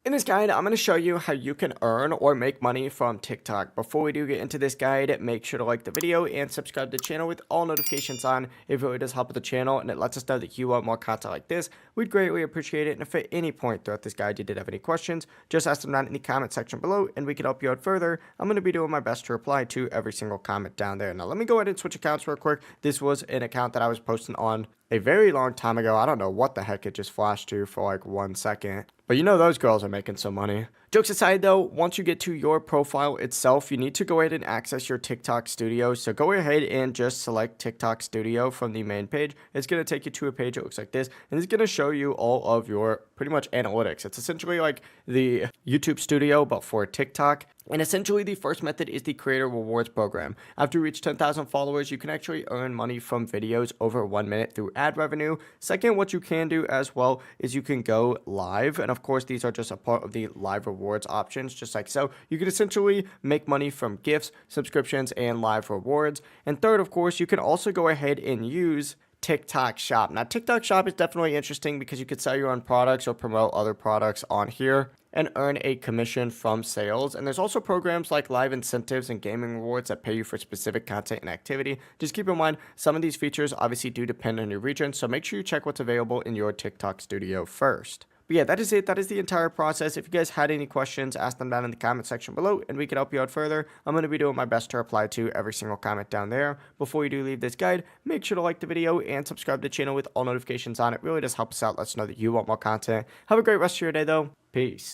In this guide, I'm going to show you how you can earn or make money from TikTok. Before we do get into this guide, make sure to like the video and subscribe to the channel with all notifications on. It really does help with the channel and it lets us know that you want more content like this. We'd greatly appreciate it. And if at any point throughout this guide you did have any questions, just ask them down in the comment section below and we can help you out further. I'm going to be doing my best to reply to every single comment down there. Now let me go ahead and switch accounts real quick. This was an account that I was posting on a very long time ago. I don't know what the heck it just flashed to for like 1 second. But you know those girls are making some money. Jokes aside though, once you get to your profile itself, you need to go ahead and access your TikTok Studio. So go ahead and just select TikTok Studio from the main page. It's going to take you to a page that looks like this. And it's going to show you all of your pretty much analytics. It's essentially like the YouTube Studio, but for TikTok. And essentially, the first method is the Creator Rewards Program. After you reach 10,000 followers, you can actually earn money from videos over 1 minute through ad revenue. Second, what you can do as well is you can go live. And of course, these are just a part of the live rewards options, just like so. You can essentially make money from gifts, subscriptions, and live rewards. And third, of course, you can also go ahead and use TikTok Shop. Now, TikTok Shop is definitely interesting because you could sell your own products or promote other products on here and earn a commission from sales. And there's also programs like live incentives and gaming rewards that pay you for specific content and activity. Just keep in mind, some of these features obviously do depend on your region, so make sure you check what's available in your TikTok Studio first. But yeah, that is it. That is the entire process. If you guys had any questions, ask them down in the comment section below and we can help you out further. I'm going to be doing my best to reply to every single comment down there. Before you do leave this guide, make sure to like the video and subscribe to the channel with all notifications on. It really does help us out. Let us know that you want more content. Have a great rest of your day though. Peace.